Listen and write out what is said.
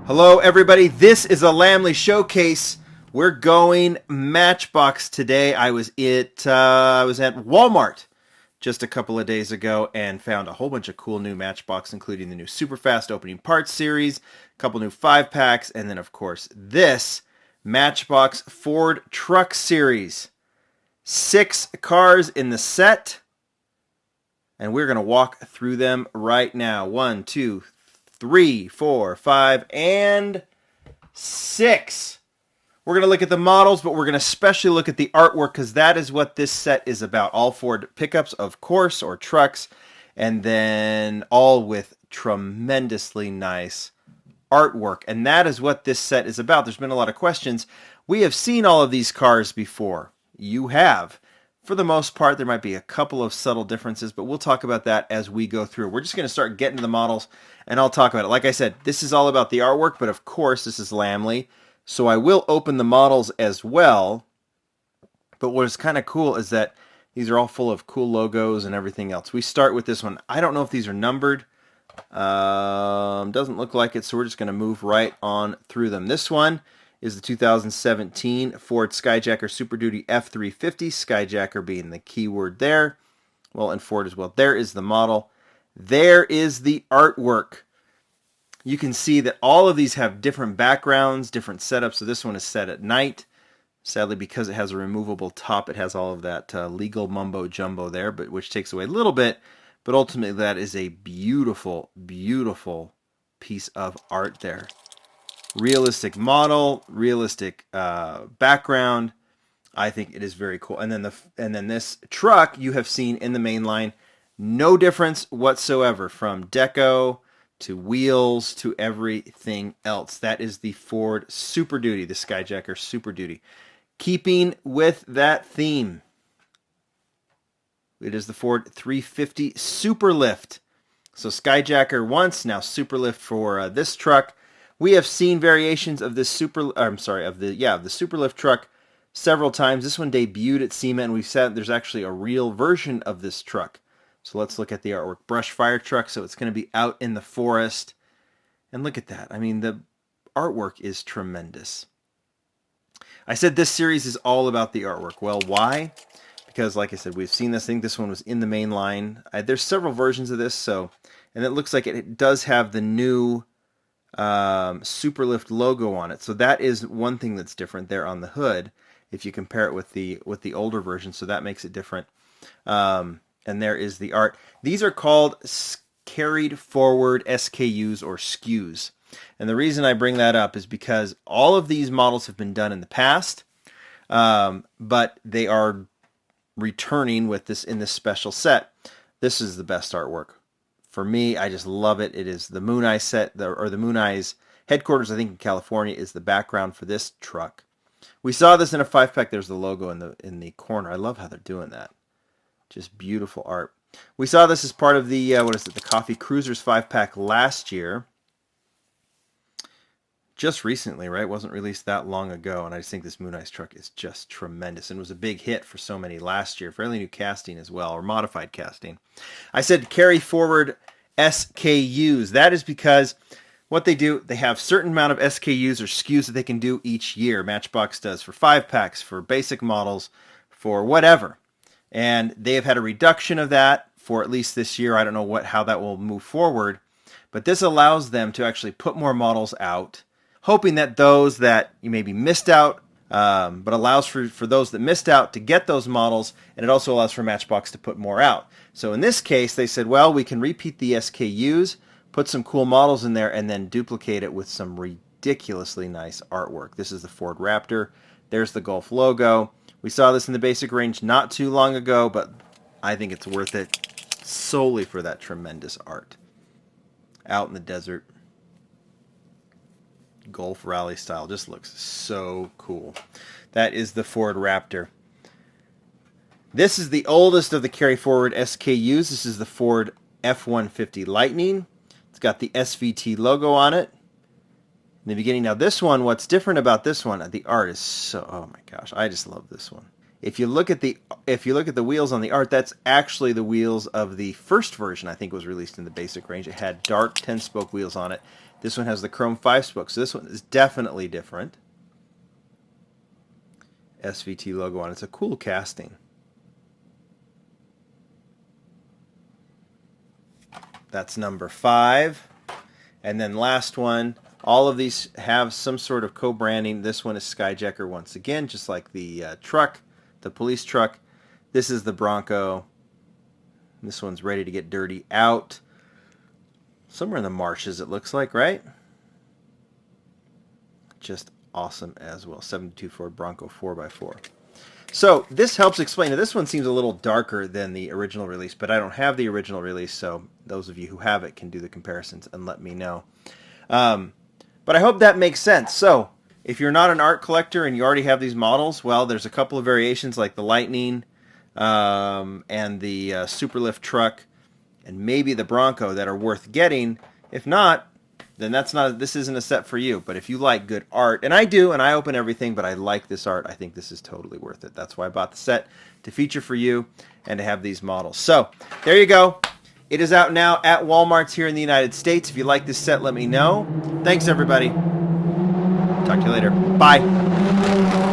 Hello everybody, this is a Lamley showcase. We're going Matchbox today. I was at Walmart just a couple of days ago and found a whole bunch of cool new Matchbox, including the new Super Fast Opening Parts series, a couple new 5-packs, and then of course this Matchbox Ford Truck series. 6 cars in the set, and we're going to walk through them right now. 1, 2, 3, 4, 5, and 6. We're going to look at the models, but we're going to especially look at the artwork because that is what this set is about. All Ford pickups, of course, or trucks, and then all with tremendously nice artwork. And that is what this set is about. There's been a lot of questions. We have seen all of these cars before. You have. For the most part, there might be a couple of subtle differences, but we'll talk about that as we go through. We're just going to start getting to the models, and I'll talk about it. Like I said, this is all about the artwork, but of course, this is Lamley, so I will open the models as well. But what is kind of cool is that these are all full of cool logos and everything else. We start with this one. I don't know if these are numbered. Doesn't look like it, so we're just going to move right on through them. This one is the 2017 Ford Skyjacker Super Duty F350, Skyjacker being the key word there. Well, and Ford as well. There is the model. There is the artwork. You can see that all of these have different backgrounds, different setups. So this one is set at night. Sadly, because it has a removable top, it has all of that legal mumbo jumbo there, but which takes away a little bit. But ultimately, that is a beautiful, beautiful piece of art there. Realistic model, realistic background. I think it is very cool. And then this truck you have seen in the main line, no difference whatsoever from deco to wheels to everything else. That is the Ford Super Duty, the Skyjacker Super Duty. Keeping with that theme, it is the Ford 350 Super Lift. So Skyjacker once, now Super Lift for this truck. We have seen variations of this the Super Lift truck several times. This one debuted at SEMA, and we've said there's actually a real version of this truck. So let's look at the artwork. Brush fire truck, so it's going to be out in the forest. And look at that. I mean, the artwork is tremendous. I said this series is all about the artwork. Well, why? Because, like I said, we've seen this thing. This one was in the main line. There's several versions of this, and it looks like it does have the new Super Lift logo on it. So that is one thing that's different there on the hood if you compare it with the older version. So that makes it different. And there is the art. These are called carried forward SKUs or SKUs. And the reason I bring that up is because all of these models have been done in the past, but they are returning with this in this special set. This is the best artwork. For me, I just love it. It is the Moon Eye set, the Moon Eye's headquarters, I think in California, is the background for this truck. We saw this in a 5-pack. There's the logo in the corner. I love how they're doing that. Just beautiful art. We saw this as part of the the Coffee Cruisers 5-pack last year. Just recently, right? It wasn't released that long ago, and I just think this Moon Eyes truck is just tremendous and was a big hit for so many last year. Fairly new casting as well, or modified casting. I said carry forward SKUs. That is because what they do, they have certain amount of SKUs or SKUs that they can do each year. Matchbox does for 5-packs, for basic models, for whatever. And they have had a reduction of that for at least this year. I don't know how that will move forward, but this allows them to actually put more models out, hoping that those that you maybe missed out, but allows for those that missed out to get those models, and it also allows for Matchbox to put more out. So in this case, they said, well, we can repeat the SKUs, put some cool models in there, and then duplicate it with some ridiculously nice artwork. This is the Ford Raptor. There's the Golf logo. We saw this in the basic range not too long ago, but I think it's worth it solely for that tremendous art. Out in the desert. Golf rally style. Just looks so cool. That is the Ford Raptor. This is the oldest of the carry forward SKUs. This is the Ford F-150 Lightning. It's got the SVT logo on it. In the beginning, now this one, what's different about this one, the art is so, oh my gosh, I just love this one. If you look at the wheels on the art, that's actually the wheels of the first version. I think was released in the basic range. It had dark 10-spoke wheels on it. This one has the chrome 5-spoke, so this one is definitely different. SVT logo on it. It's a cool casting. That's number 5. And then last one. All of these have some sort of co-branding. This one is Skyjacker once again, just like the truck, the police truck. This is the Bronco. This one's ready to get dirty out. Somewhere in the marshes, it looks like, right? Just awesome as well. 722 Ford Bronco 4x4. So this helps explain. Now, this one seems a little darker than the original release, but I don't have the original release, so those of you who have it can do the comparisons and let me know. But I hope that makes sense. So if you're not an art collector and you already have these models, well, there's a couple of variations like the Lightning and the Superlift truck and maybe the Bronco that are worth getting. If not, then this isn't a set for you. But if you like good art, and I do, and I open everything, but I like this art, I think this is totally worth it. That's why I bought the set, to feature for you and to have these models. So there you go. It is out now at Walmart's here in the United States. If you like this set, let me know. Thanks, everybody. Talk to you later. Bye.